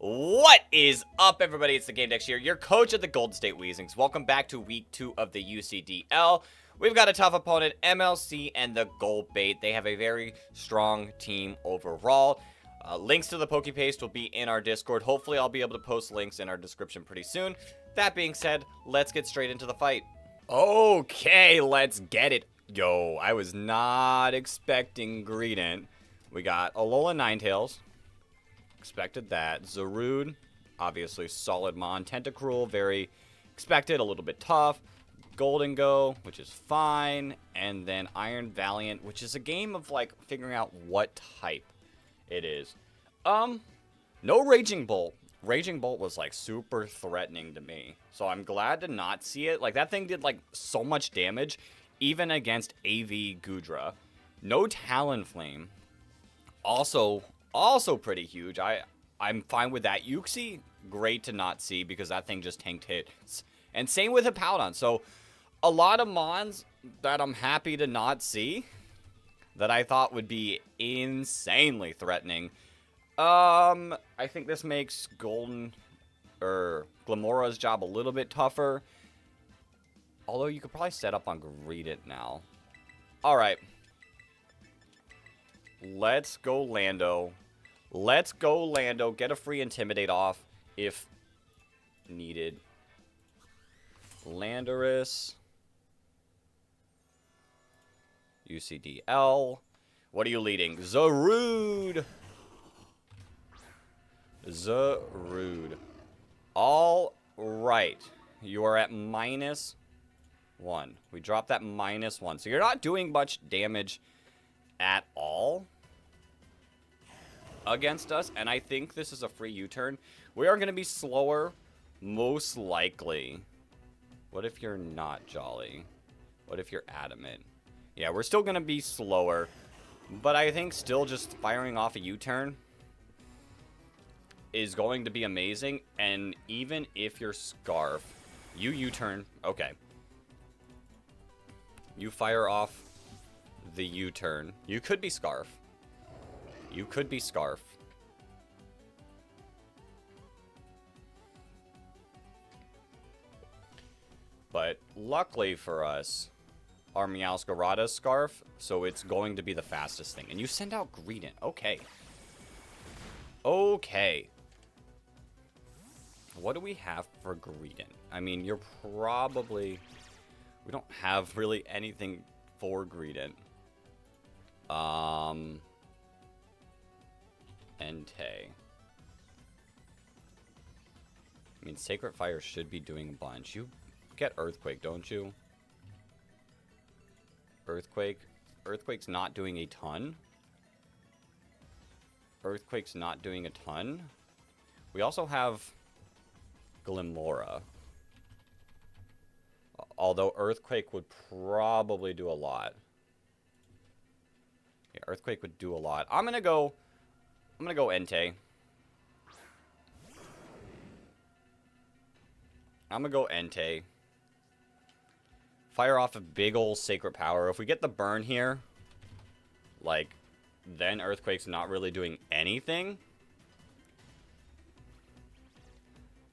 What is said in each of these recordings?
What is up, everybody? It's the Game Dex here, your coach of the Golden State Weezings. Welcome back to week 2 of the UCDL. We've got a tough opponent, MLC and the Gold Bait. They have a very strong team overall. Links to the PokePaste will be in our Discord. Hopefully, I'll be able to post links in our description pretty soon. That being said, let's get straight into the fight. Okay, let's get it. Yo, I was not expecting Greedent. We got Alola Ninetales. Expected that. Zarude, obviously solid mon. Tentacruel, very expected, a little bit tough. Golden Go, which is fine. And then Iron Valiant, which is a game of, like, figuring out what type it is. No Raging Bolt. Raging Bolt was, like, super threatening to me. So I'm glad to not see it. Like, that thing did, like, so much damage, even against AV Goodra. No Talonflame. Also pretty huge. I'm fine with that. Uxie, great to not see because that thing just tanked hits. And same with Hippowdon. So a lot of mons that I'm happy to not see that I thought would be insanely threatening. I think this makes Glamora's job a little bit tougher. Although you could probably set up on Greedent now. Alright. Let's go Lando. Let's go Lando. Get a free Intimidate off if needed. Landorus. UCDL. What are you leading? Zarude. Zarude. All right. You are at -1. We dropped that -1. So you're not doing much damage at all against us, and I think this is a free U-turn. We are going to be slower, most likely. What if you're not Jolly? What if you're Adamant? Yeah, we're still going to be slower, but I think still just firing off a U-turn is going to be amazing, and even if you're Scarf, you U-turn, okay. You fire off the U-turn. You could be Scarf. You could be Scarf. But luckily for us, our Meowscarada's Scarf, so it's going to be the fastest thing. And you send out Greedent. Okay. Okay. What do we have for Greedent? I mean, you're probably... We don't have really anything for Greedent. Entei. I mean, Sacred Fire should be doing a bunch. You get Earthquake, don't you? Earthquake. Earthquake's not doing a ton. Earthquake's not doing a ton. We also have Glimora. Although Earthquake would probably do a lot. Yeah, Earthquake would do a lot. I'm gonna go Entei. I'm gonna go Entei. Fire off a big ol' Sacred Power. If we get the burn here, like, then Earthquake's not really doing anything.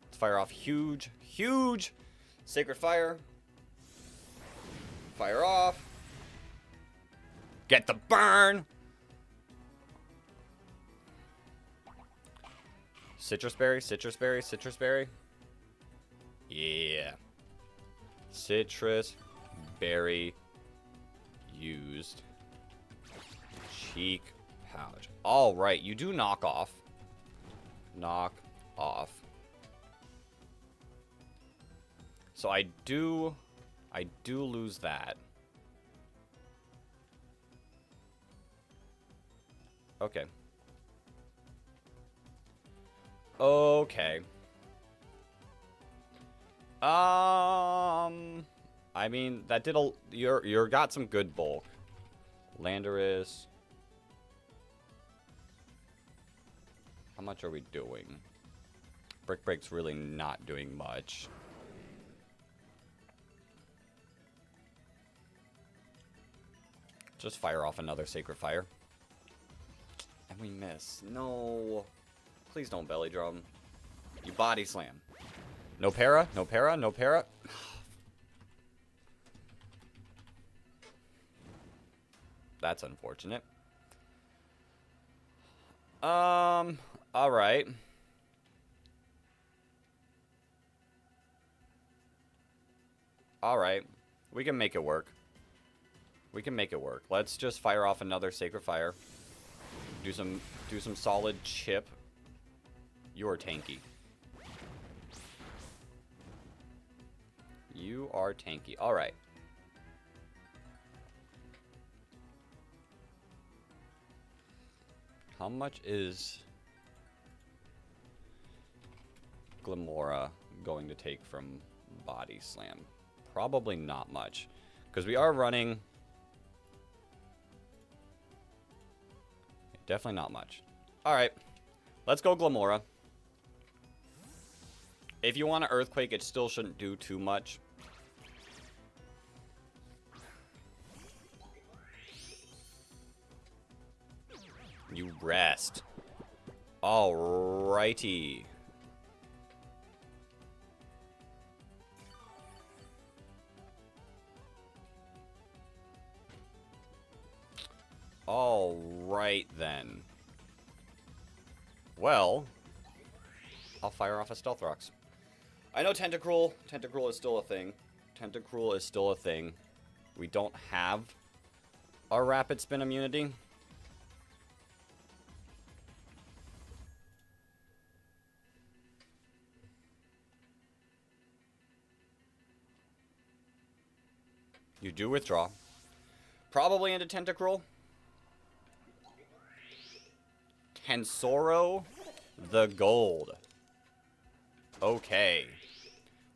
Let's fire off huge Sacred Fire. Fire off. Get the burn. Citrus Berry, Citrus Berry, Citrus Berry. Yeah. Citrus Berry used. Cheek Pouch. Alright, you do knock off. Knock off. So I do lose that. Okay. Okay. I mean, that did a... You're got some good bulk. Landorus. How much are we doing? Brick Break's really not doing much. Just fire off another Sacred Fire. And we miss. No. Please don't belly drum. You body slam. No para, no para, no para. That's unfortunate. Alright. Alright. We can make it work. We can make it work. Let's just fire off another Sacred Fire. Do some solid chip. You are tanky. You are tanky. Alright. How much is Glamora going to take from Body Slam? Probably not much. Because we are running... Definitely not much. Alright. Let's go Glamora. If you want an Earthquake, it still shouldn't do too much. You rest. Alrighty. Alright then. Well, I'll fire off a Stealth Rocks. I know Tentacruel. Tentacruel is still a thing. Tentacruel is still a thing. We don't have our Rapid Spin immunity. You do withdraw. Probably into Tentacruel. Tensoro the Gold. Okay.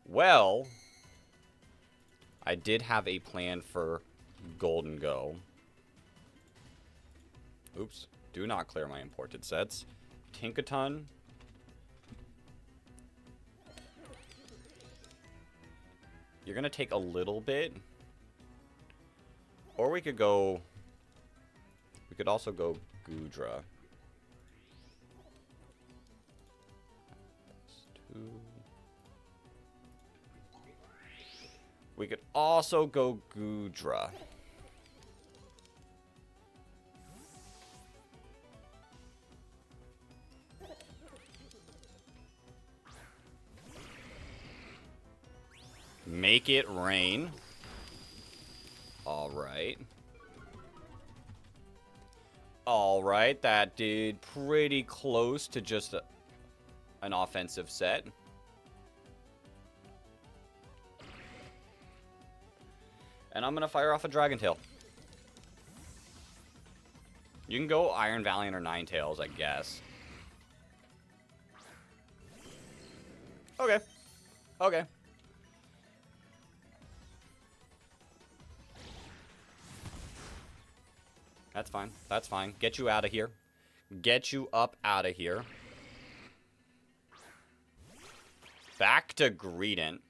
Well, I did have a plan for Golden Go. Oops. Do not clear my imported sets. Tinkaton. You're going to take a little bit. Or we could go... We could also go Goodra. We could also go Goodra. Make it rain. Alright. Alright, that did pretty close to just an offensive set. And I'm going to fire off a Dragon Tail. You can go Iron Valiant or Ninetales, I guess. Okay. Okay. That's fine. That's fine. Get you out of here. Get you up out of here. Back to Greedent.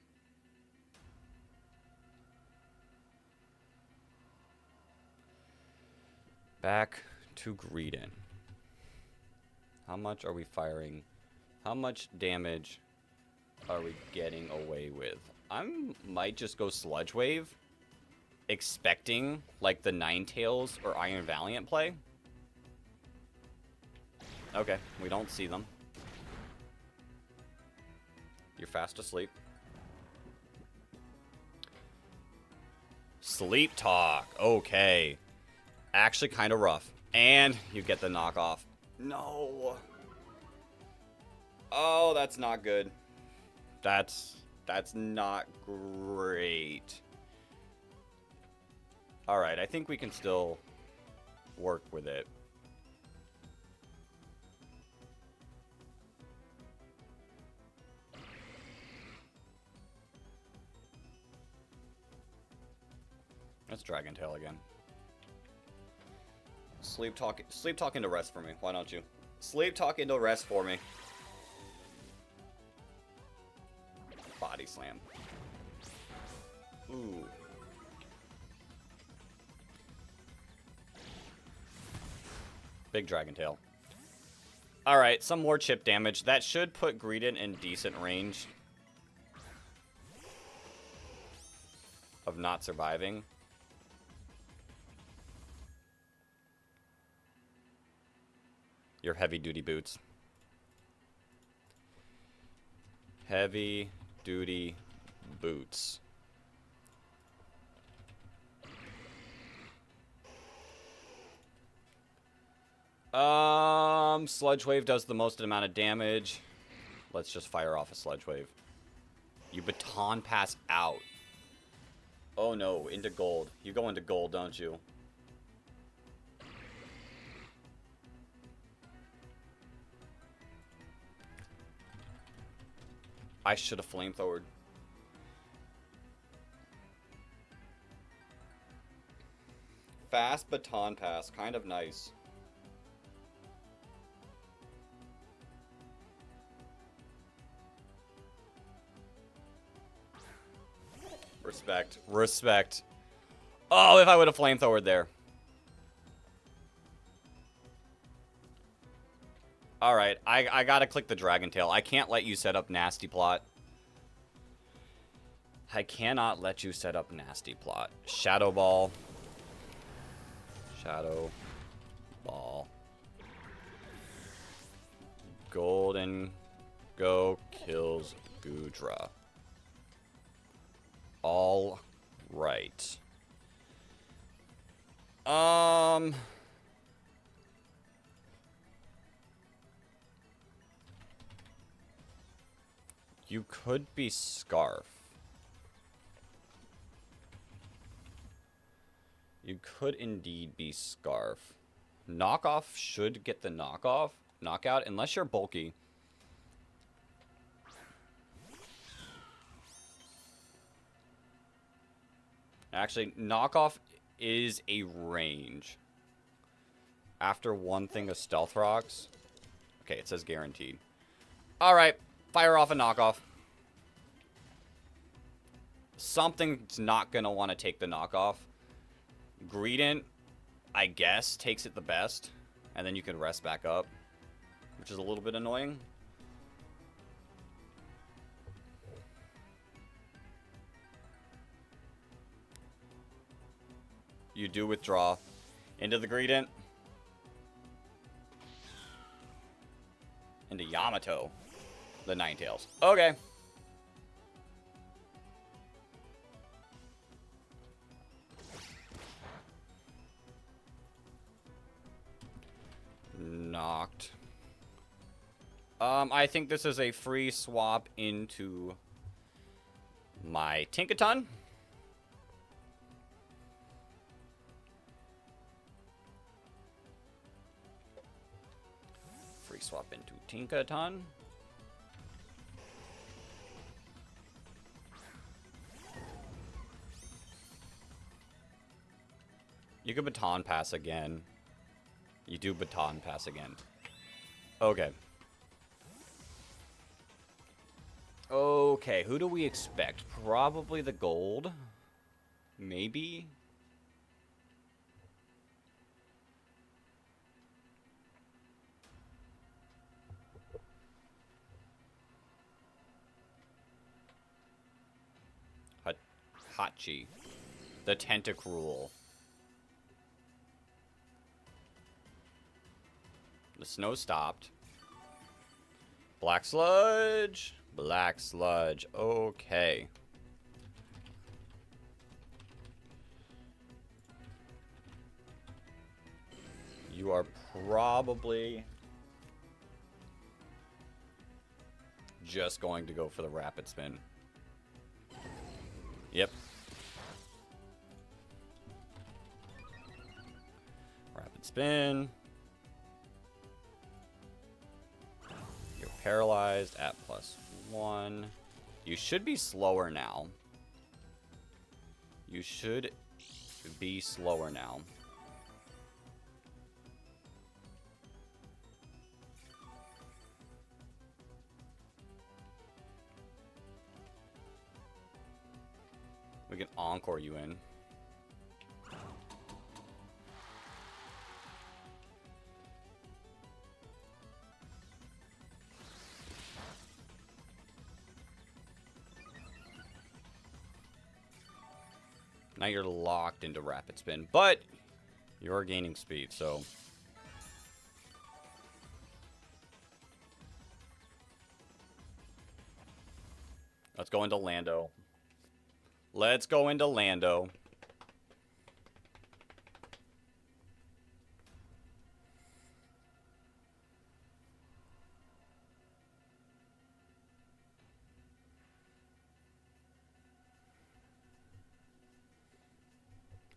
Back to Greedent. How much are we firing? How much damage are we getting away with? I might just go Sludge Wave, expecting like the Ninetales or Iron Valiant play. Okay, we don't see them. You're fast asleep. Sleep Talk. Okay. Actually kind of rough. And you get the knockoff. No. Oh, that's not good. That's not great. Alright, I think we can still work with it. Let's Dragon Tail again. Sleep talk into rest for me. Why don't you? Sleep talk into rest for me. Body slam. Ooh. Big Dragon Tail. Alright, some more chip damage. That should put Greedent in decent range of not surviving. Your heavy-duty boots. Heavy-duty boots. Sludge Wave does the most amount of damage. Let's just fire off a Sludge Wave. You baton pass out. Oh no, into gold. You go into gold, don't you? I should have flamethrowered. Fast baton pass, kind of nice. Respect. Respect. Oh, if I would have flamethrowered there. Alright, I gotta click the Dragon Tail. I can't let you set up Nasty Plot. I cannot let you set up Nasty Plot. Shadow Ball. Shadow Ball. Golden Go kills Goodra. All right. You could be Scarf. You could indeed be Scarf. Knockoff should get the knockout, unless you're bulky. Actually, knockoff is a range. After one thing of Stealth Rocks. Okay, it says guaranteed. Alright, fire off a knockoff. Something's not going to want to take the knockoff. Greedent, I guess, takes it the best. And then you can rest back up. Which is a little bit annoying. You do withdraw into the Greedent. Into Yamato. The Ninetales. Okay. Knocked. I think this is a free swap into my Tinkaton. Free swap into Tinkaton. You could baton pass again. You do baton pass again. Okay. Okay, who do we expect? Probably the gold. Maybe. Hachi. The Tentacruel. The snow stopped. Black Sludge. Black Sludge. Okay. You are probably just going to go for the Rapid Spin. Yep. Rapid Spin. You're paralyzed at +1. You should be slower now. You should be slower now. We can encore you in. Now you're locked into rapid spin, but you're gaining speed, so... Let's go into Lando. Let's go into Lando.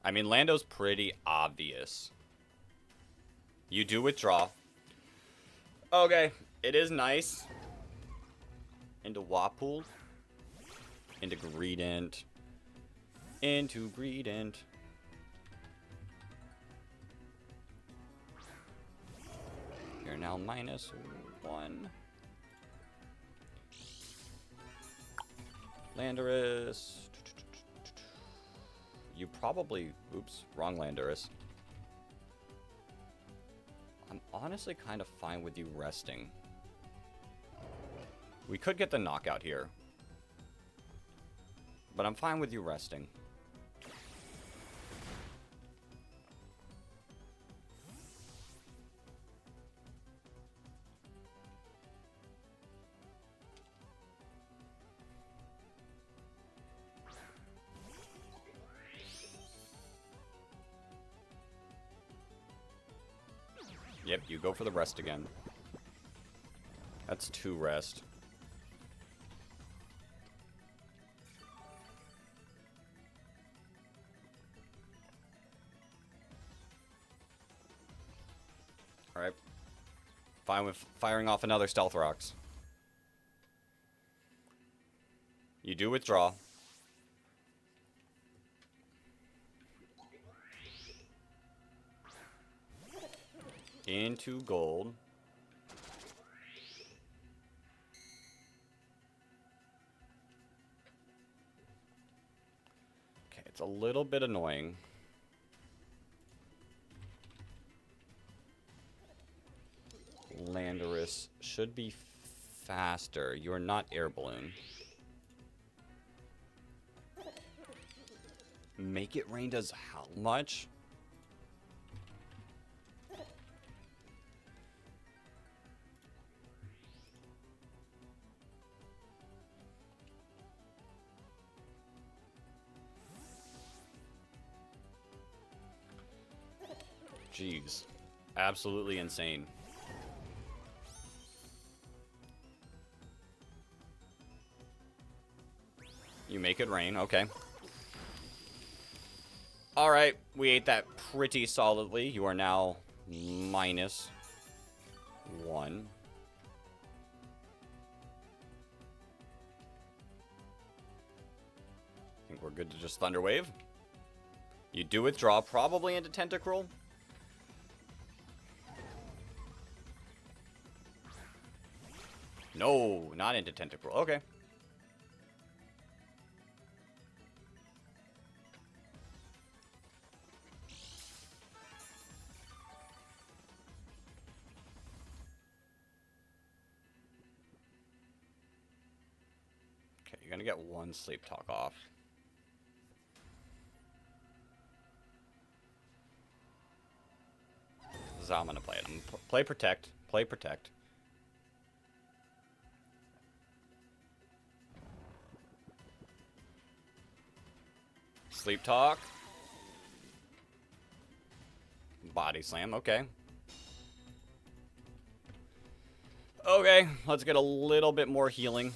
I mean, Lando's pretty obvious. You do withdraw. Okay, it is nice. Into Wapul. Into Greedent. Into Greedent. You're now -1. Landorus. You probably... Oops, wrong Landorus. I'm honestly kind of fine with you resting. We could get the knockout here. But I'm fine with you resting. Yep, you go for the rest again. That's 2 rest. Alright. Fine with firing off another Stealth Rocks. You do withdraw. Into gold. Okay, it's a little bit annoying. Landorus should be faster. You're not Air Balloon. Make It Rain does how much? Jeez. Absolutely insane. You make it rain, okay. Alright, we ate that pretty solidly. You are now -1. I think we're good to just Thunder Wave. You do withdraw, probably into Tentacruel. No, not into Tentacruel. Okay. Okay, you're gonna get 1 Sleep Talk off. This is how I'm gonna play it. I'm gonna play Protect. Play Protect. Sleep Talk. Body Slam, okay. Okay, let's get a little bit more healing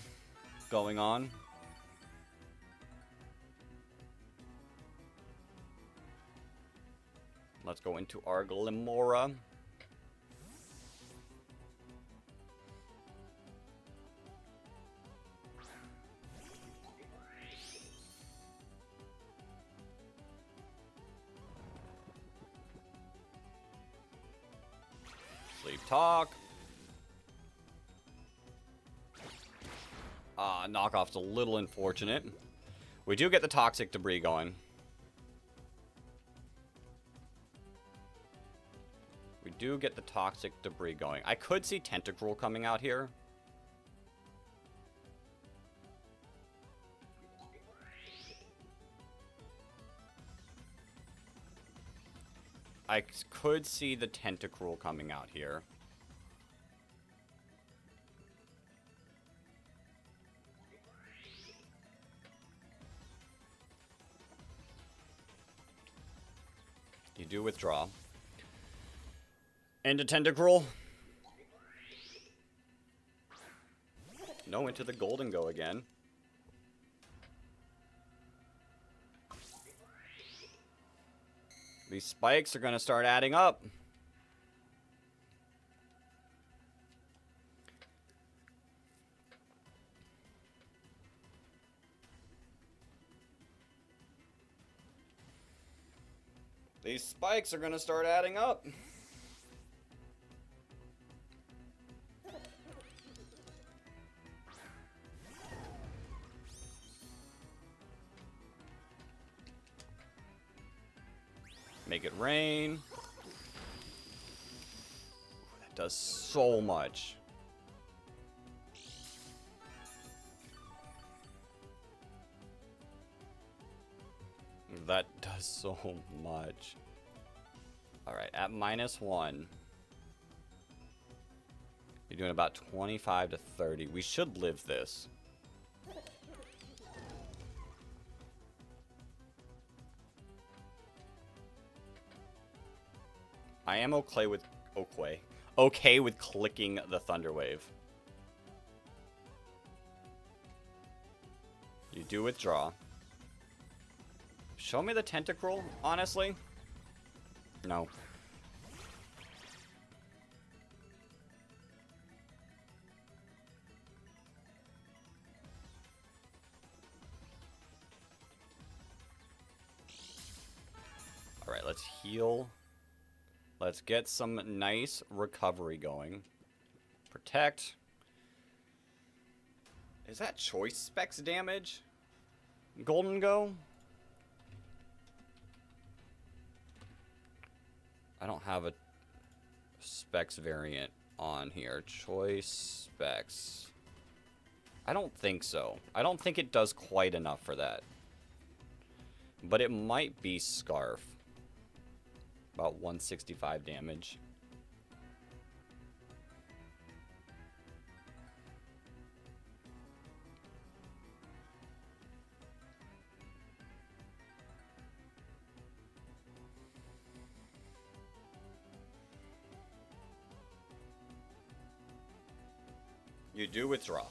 going on. Let's go into our Glimora. Sleep Talk. Knockoff's a little unfortunate. We do get the Toxic Debris going. We do get the Toxic Debris going. I could see Tentacruel coming out here. I could see the Tentacruel coming out here. You do withdraw. Into Tentacruel. No, into the Golden go again. These spikes are going to start adding up. These spikes are going to start adding up. Make it rain. That does so much. That does so much. Alright, at -1. You're doing about 25 to 30. We should live this. I am okay with clicking the Thunder Wave. You do withdraw. Show me the Tentacruel, honestly. No. Alright, let's heal. Let's get some nice recovery going. Protect. Is that choice specs damage? Golden go? I don't have a specs variant on here. Choice specs. I don't think so. I don't think it does quite enough for that. But it might be Scarf. About 165 damage. You do withdraw.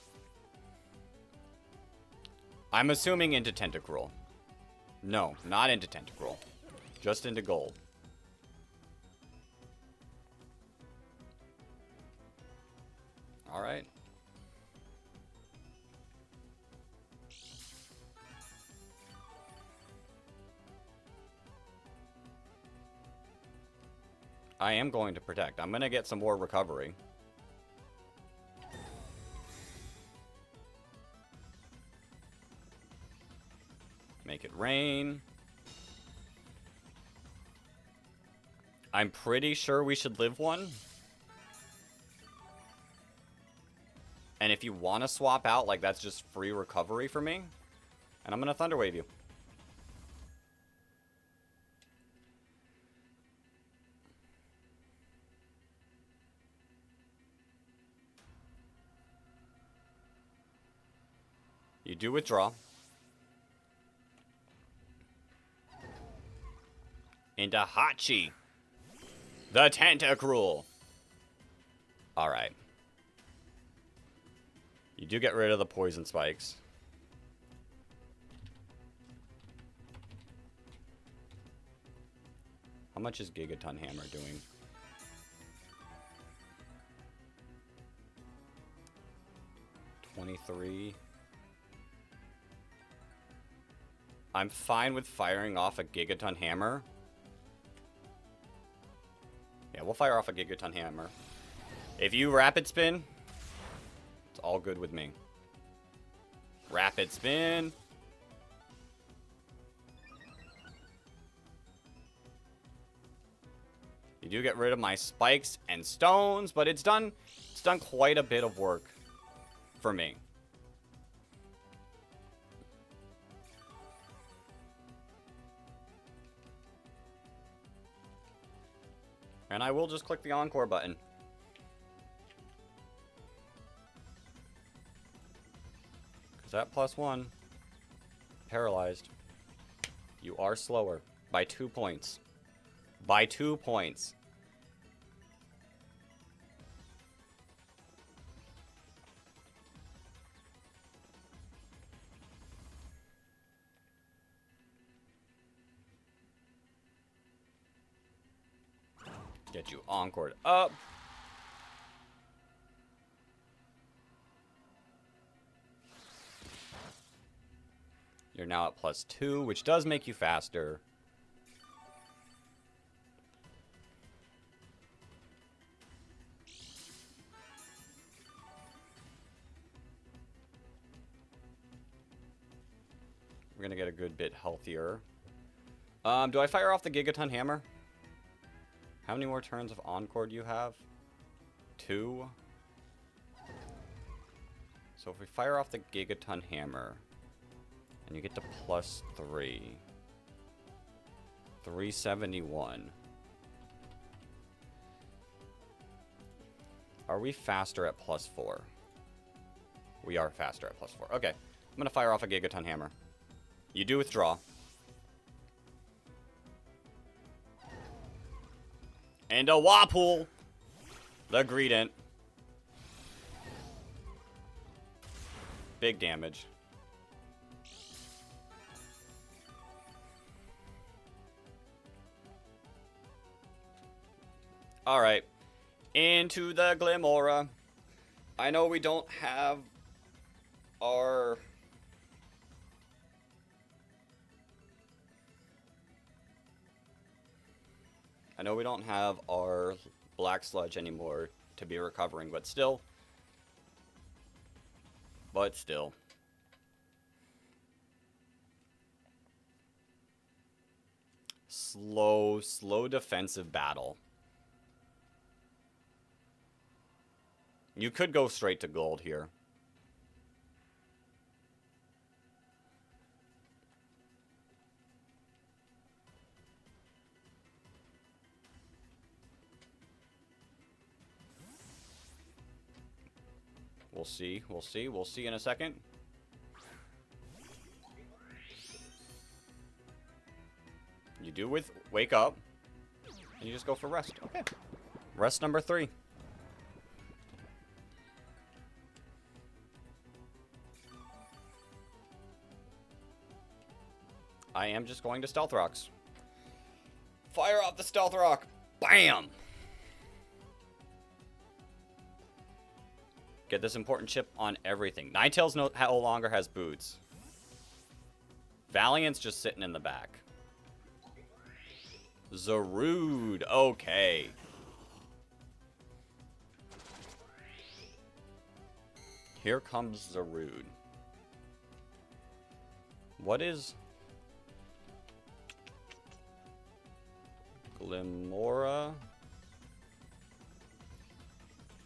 I'm assuming into Tentacruel. No, not into Tentacruel. Just into gold. Alright. I am going to protect. I'm going to get some more recovery. Make it rain. I'm pretty sure we should live one. And if you want to swap out, like, that's just free recovery for me. And I'm going to Thunder Wave you. You do withdraw. Into Hachi. The Tentacruel. Alright. You do get rid of the poison spikes. How much is Gigaton Hammer doing? $23. I'm fine with firing off a Gigaton Hammer. Yeah, we'll fire off a Gigaton Hammer. If you Rapid Spin, it's all good with me. Rapid Spin. You do get rid of my spikes and stones, but it's done quite a bit of work for me. And I will just click the Encore button. Because that +1, paralyzed. You are slower by 2 points. By 2 points. Get you encored up. You're now at +2, which does make you faster. We're going to get a good bit healthier. Do I fire off the Gigaton Hammer? How many more turns of Encore do you have? 2. So if we fire off the Gigaton Hammer, and you get to +3. 371. Are we faster at +4? We are faster at +4. Okay. I'm going to fire off a Gigaton Hammer. You do withdraw. And a Wapul. The Greedent. Big damage. Alright. Into the Glimora. I know we don't have our... I know we don't have our Black Sludge anymore to be recovering, but still. Slow defensive battle. You could go straight to gold here. We'll see. We'll see in a second. You do with wake up. And you just go for rest. Okay. Rest number 3. I am just going to Stealth Rocks. Fire off the Stealth Rock. Bam! Get this important chip on everything. Ninetales no longer has boots. Valiant's just sitting in the back. Zarude. Okay. Here comes Zarude. What is... Glimora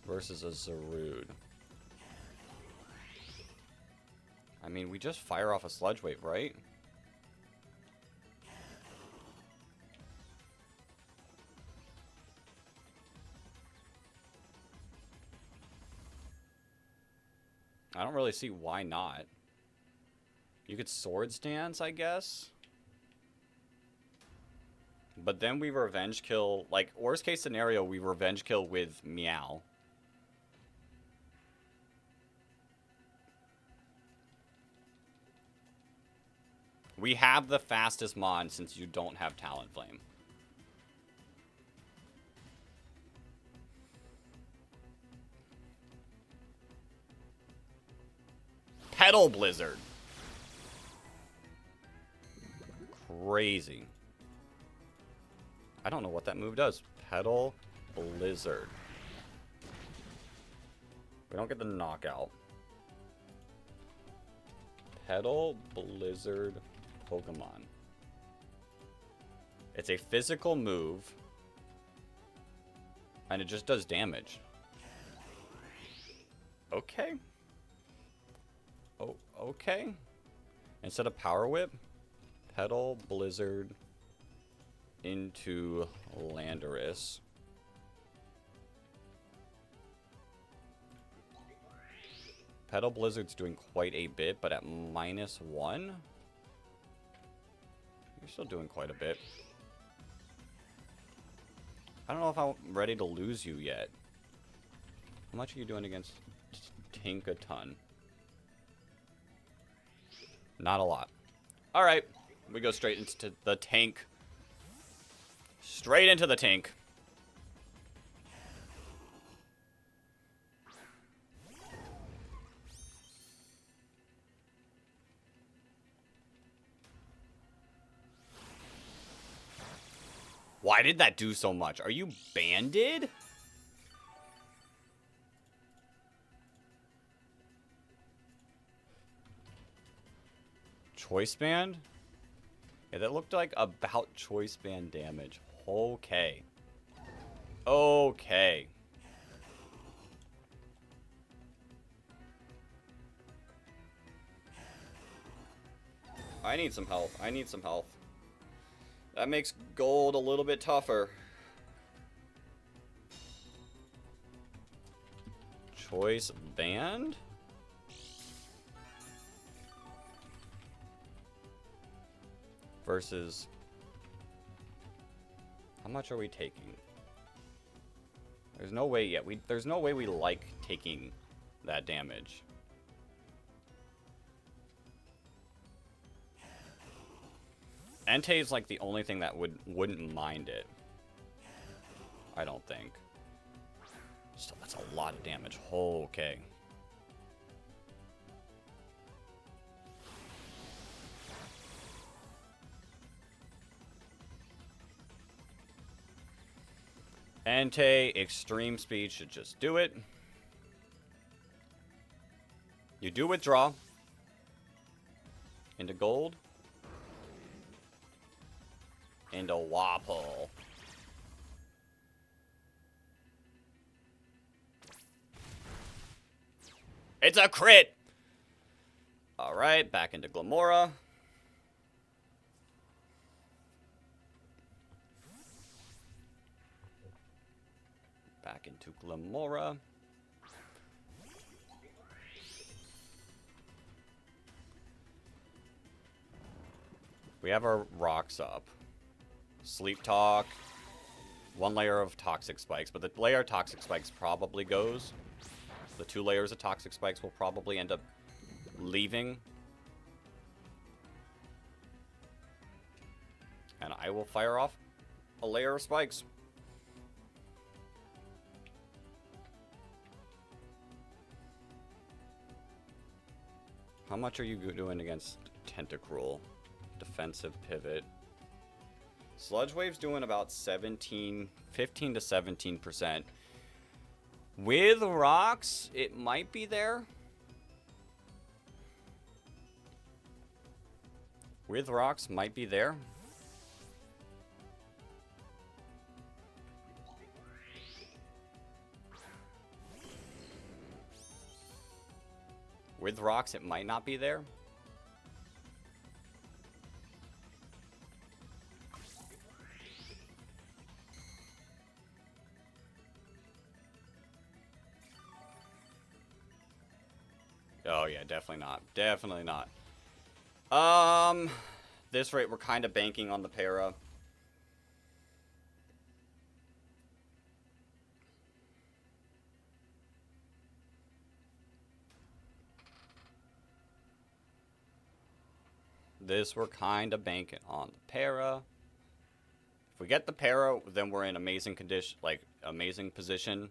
versus a Zarude. I mean, we just fire off a Sludge Wave, right? I don't really see why not. You could Swords Dance, I guess. But then we revenge kill, like, worst case scenario, we revenge kill with Meow. We have the fastest Mon since you don't have Talonflame. Petal Blizzard. Crazy. I don't know what that move does. Petal Blizzard. We don't get the knockout. Petal Blizzard Pokemon. It's a physical move. And it just does damage. Okay. Oh, okay. Instead of Power Whip, Petal Blizzard into Landorus. Petal Blizzard's doing quite a bit, but at -1, you're still doing quite a bit. I don't know if I'm ready to lose you yet. How much are you doing against Tinkaton? Not a lot. Alright, we go straight into the tank. Straight into the tank. Why did that do so much? Are you banded? Choice band? Yeah, that looked like about choice band damage. Okay. Okay. I need some health. I need some health. That makes gold a little bit tougher. Choice band? Versus... How much are we taking? There's no way yet. There's no way we like taking that damage. Entei is like the only thing that wouldn't mind it. I don't think. Still, that's a lot of damage. Okay. Entei, extreme speed should just do it. You do withdraw into gold. Into Wapple. It's a crit! Alright, back into Glamora. Back into Glamora. We have our rocks up. Sleep Talk. 1 layer of Toxic Spikes, but the layer of Toxic Spikes probably goes. The 2 layers of Toxic Spikes will probably end up leaving. And I will fire off a layer of spikes. How much are you doing against Tentacruel? Defensive pivot. Sludge Wave's doing about 15 to 17%. With rocks, it might be there. With rocks, might be there. With rocks, it might not be there. Oh yeah, definitely not. Definitely not. This rate, we're kind of banking on the para. This, we're kind of banking on the para. If we get the para, then we're in amazing condition, like amazing position.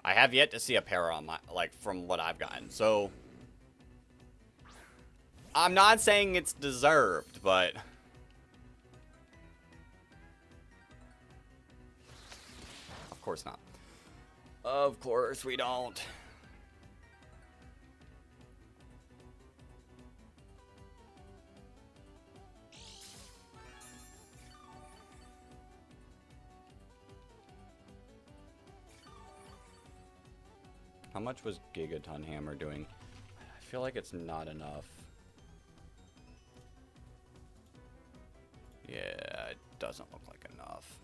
I have yet to see a para on my, like, from what I've gotten. So, I'm not saying it's deserved, but of course not. Of course we don't. How much was Gigaton Hammer doing? I feel like it's not enough. Yeah, it doesn't look like enough.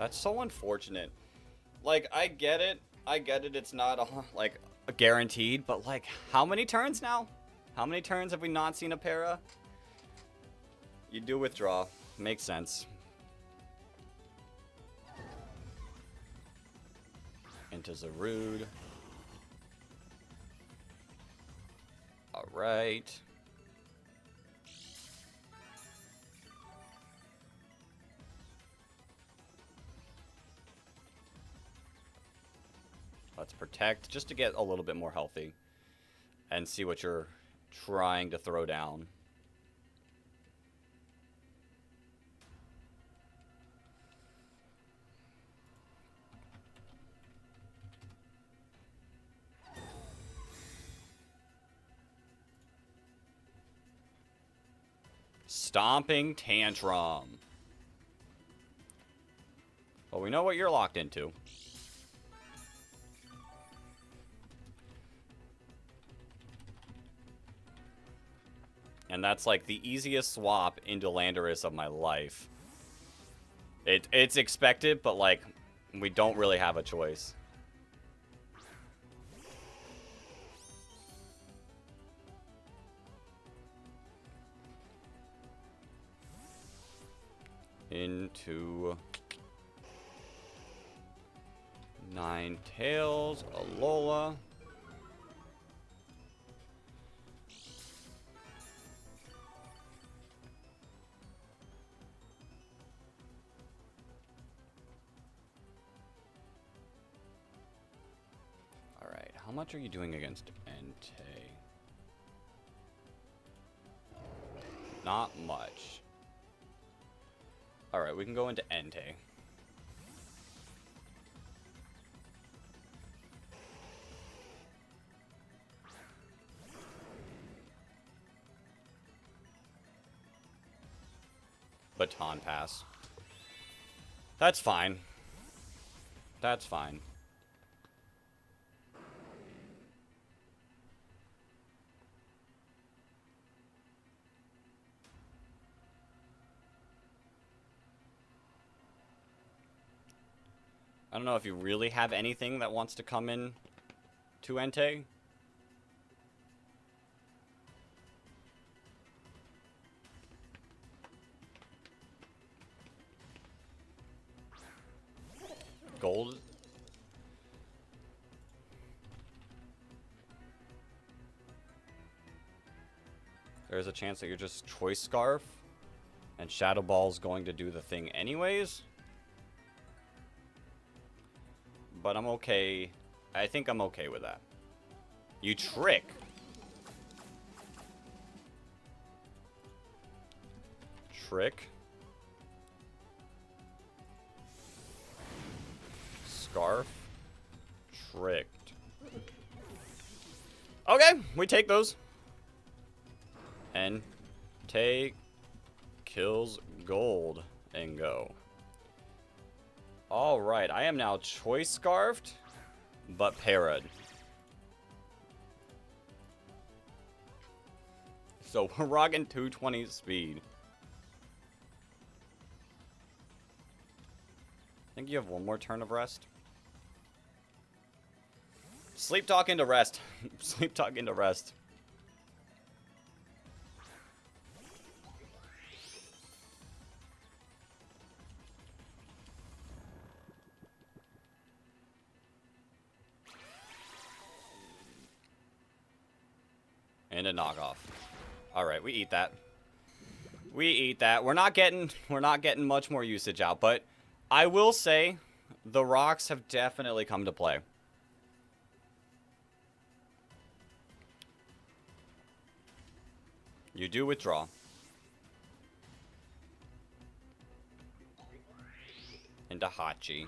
That's so unfortunate. Like, I get it. I get it. It's not, like, guaranteed. But, like, how many turns now? How many turns have we not seen a para? You do withdraw. Makes sense. Into Zarude. Alright. Let's protect, just to get a little bit more healthy. And see what you're trying to throw down. Stomping Tantrum. Well, we know what you're locked into. And that's like the easiest swap into Landorus of my life. It's expected, but like, we don't really have a choice. Into Ninetales, Alola. Alright, how much are you doing against Entei? Not much. Alright, we can go into Entei. Baton Pass. That's fine. That's fine. I don't know if you really have anything that wants to come in to Entei. Gold. There's a chance that you're just Choice Scarf and Shadow Ball's going to do the thing anyways. But I'm okay. I think I'm okay with that. You trick. Trick. Scarf. Tricked. Okay, we take those. And take kills gold and go. Alright, I am now Choice Scarfed, but para'd. So we're rocking 220 speed. I think you have one more turn of rest. Sleep talk into rest. Sleep talk into rest. And a knockoff. Alright, we eat that. We eat that. We're not getting much more usage out, but I will say the rocks have definitely come to play. You do withdraw. Into Hachi.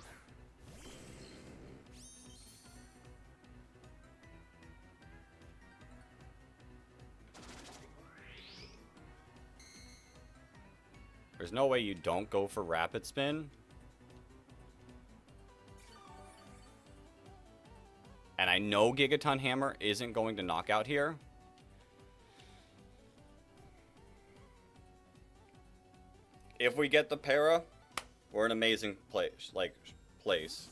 There's no way you don't go for Rapid Spin. And I know Gigaton Hammer isn't going to knock out here. If we get the para, We're an amazing place.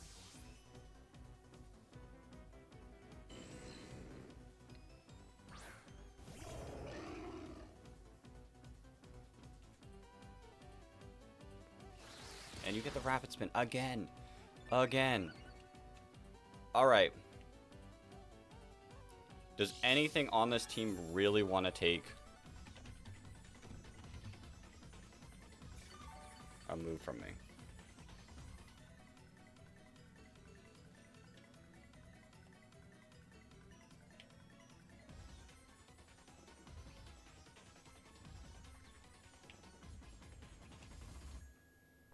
And you get the rapid spin again. Again. Alright. Does anything on this team really want to take a move from me?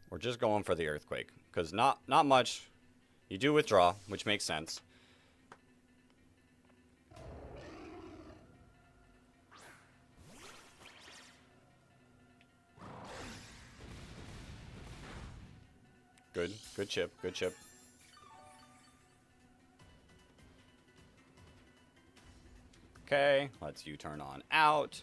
We're just going for the earthquake, because not much. You do withdraw, which makes sense. Good chip, good chip. Okay, let's U-turn on out.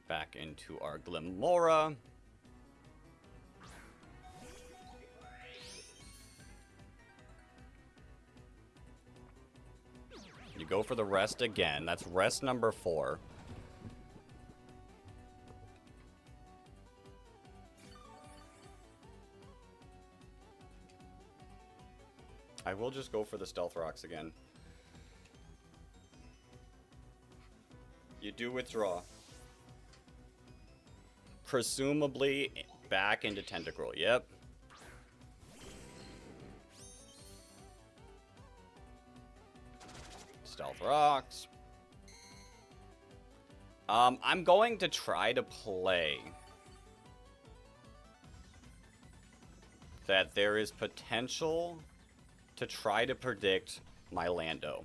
Back into our Glimora. You go for the rest again. That's rest number 4. I will just go for the Stealth Rocks again. You do withdraw. Presumably back into Tentacruel. Yep. Stealth Rocks. I'm going to try to play that there is potential to try to predict my Lando.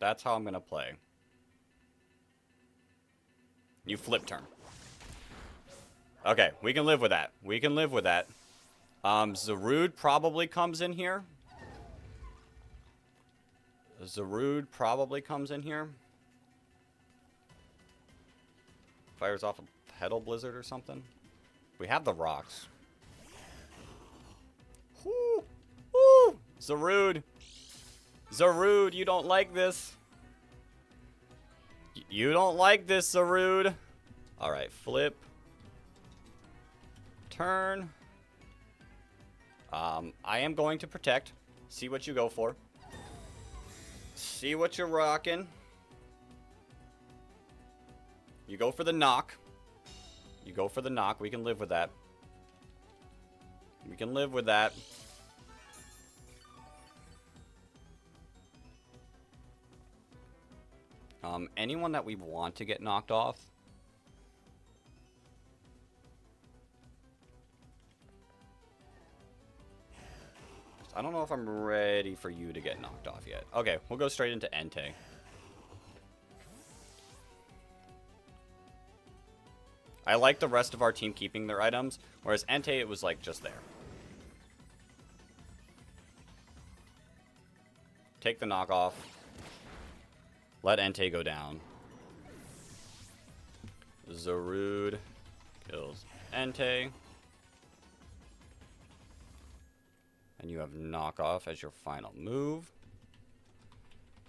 That's how I'm going to play. You flip turn. Okay, we can live with that. We can live with that. Zarude probably comes in here. Zarude probably comes in here. Fires off a Petal Blizzard or something. We have the rocks. Woo! Woo! Zarude! Zarude, you don't like this. You don't like this, Zarude. Alright, flip. Turn. I am going to protect. See what you go for. See what you're rocking. You go for the knock. You go for the knock. We can live with that. We can live with that. Anyone that we want to get knocked off? I don't know if I'm ready for you to get knocked off yet. Okay, we'll go straight into Entei. I like the rest of our team keeping their items, whereas Entei, it was like just there. Take the knockoff. Let Entei go down. Zarude kills Entei. And you have knockoff as your final move.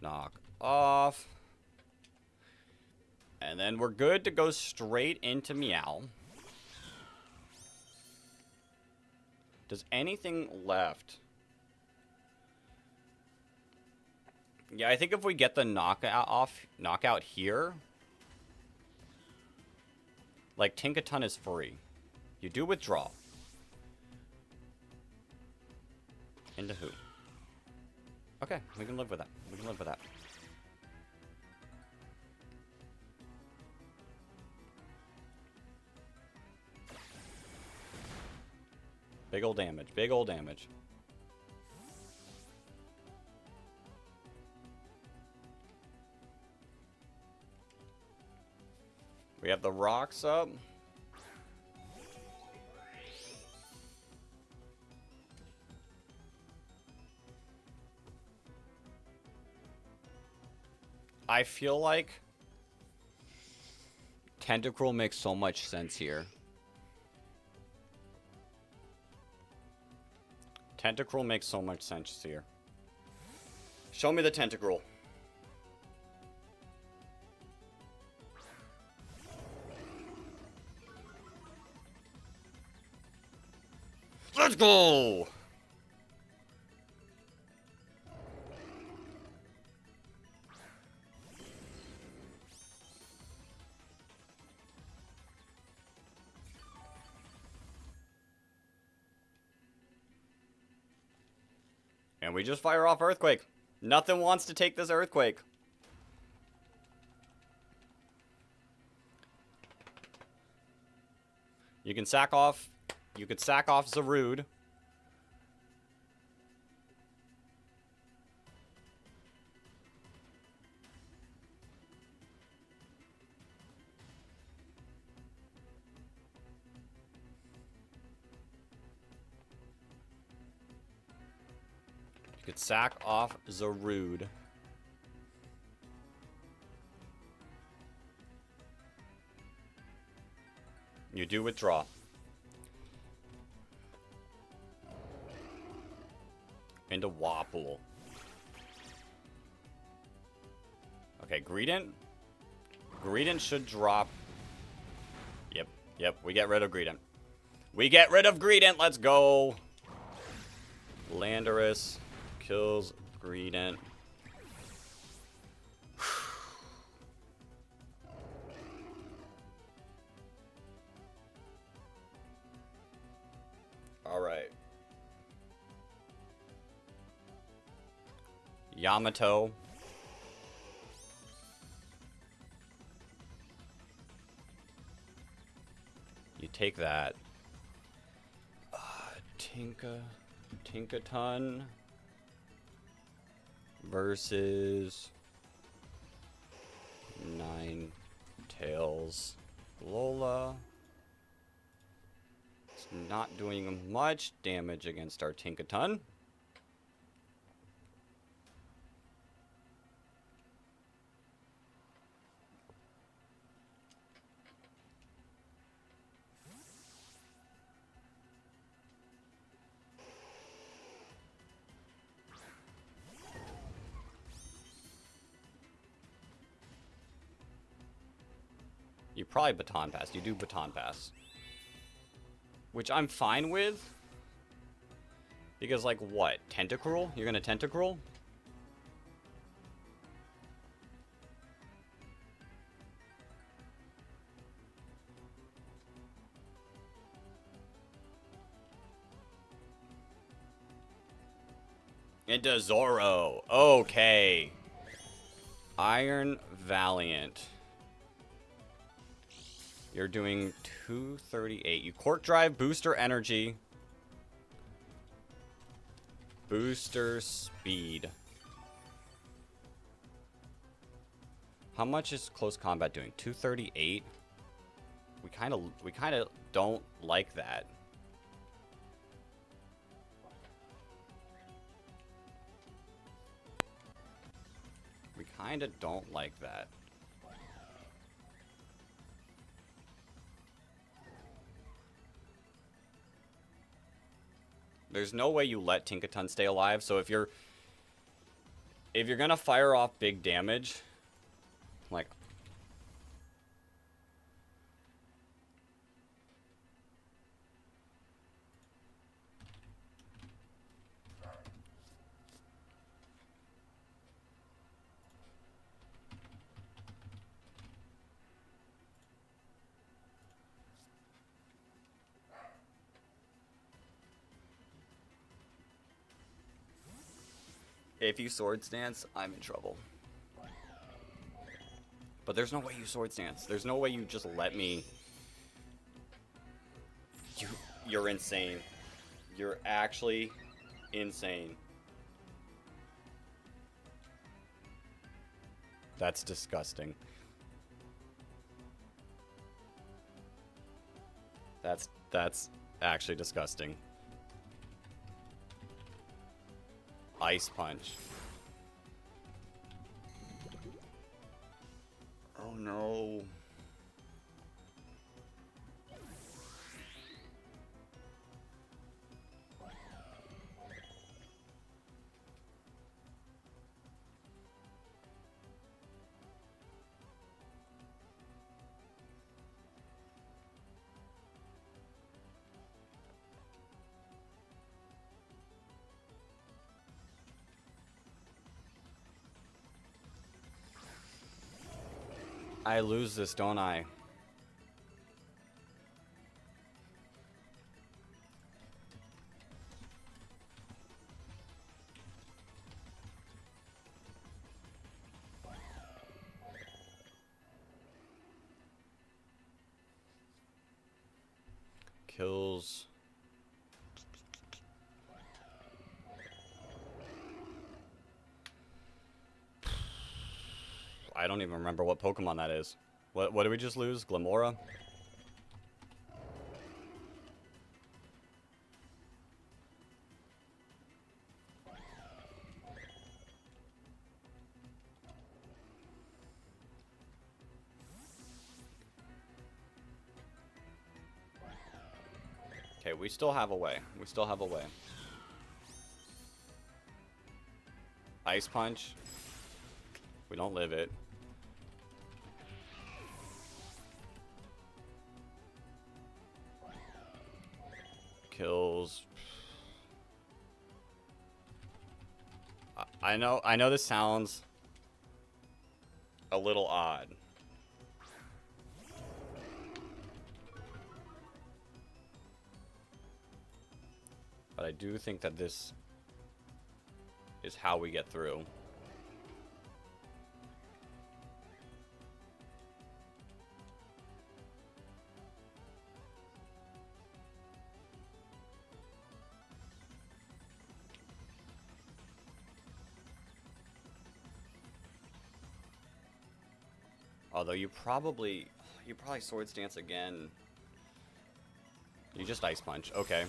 Knock off. And then we're good to go straight into Meow. Does anything left? Yeah, I think if we get the knockout here, like Tinkaton is free. You do withdraw. Into who? Okay, we can live with that. We can live with that. Big ol' damage. Big ol' damage. We have the rocks up. I feel like Tentacruel makes so much sense here. Tentacruel makes so much sense here. Show me the Tentacruel. Let's go! And we just fire off Earthquake. Nothing wants to take this Earthquake. You can sack off. You could sack off Zarude. You could sack off Zarude. You do withdraw. Into Wapple. Okay, Greedent. Greedent should drop. Yep, we get rid of Greedent. We get rid of Greedent, let's go. Landorus kills Greedent. Alright. Yamato. You take that. Tinkaton versus Ninetales. Lola. It's not doing much damage against our Tinkaton. You probably Baton Pass. You do Baton Pass. Which I'm fine with. Because, like, what? Tentacruel? You're gonna Tentacruel? Into Zoro. Okay. Iron Valiant. You're doing 238. You Cork Drive, Booster Energy. Booster Speed. How much is Close Combat doing? 238? We kind of don't like that. We kind of don't like that. There's no way you let Tinkaton stay alive, so if you're gonna fire off big damage, like, if you Sword Stance, I'm in trouble. But there's no way you Sword Stance. There's no way you just let me. You're insane. You're actually insane. That's disgusting. That's actually disgusting. Ice Punch. Oh no. I lose this, don't I? Kills. I don't even remember what Pokemon that is. What did we just lose? Glamora? Okay, we still have a way. We still have a way. Ice Punch. We don't live it. Kills. I know this sounds a little odd. But I do think that this is how we get through. Although you probably Swords Dance again. You just Ice Punch. Okay.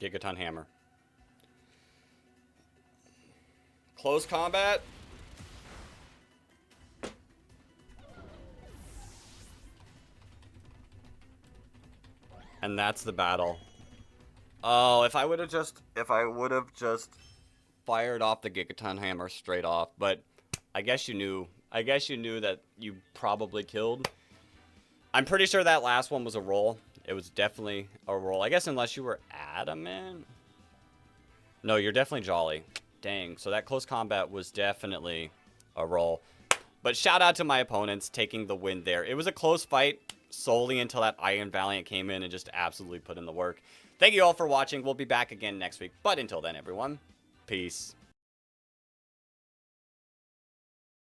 Gigaton Hammer. Close combat. And that's the battle. Oh, if I would have just fired off the Gigaton Hammer straight off, but I guess you knew that you probably killed. I'm pretty sure that last one was a roll. It was definitely a roll. I guess unless you were adamant. No, you're definitely Jolly. Dang, so that close combat was definitely a roll. But shout out to my opponents taking the win there. It was a close fight solely until that Iron Valiant came in and just absolutely put in the work. Thank you all for watching. We'll be back again next week. But until then, everyone, peace.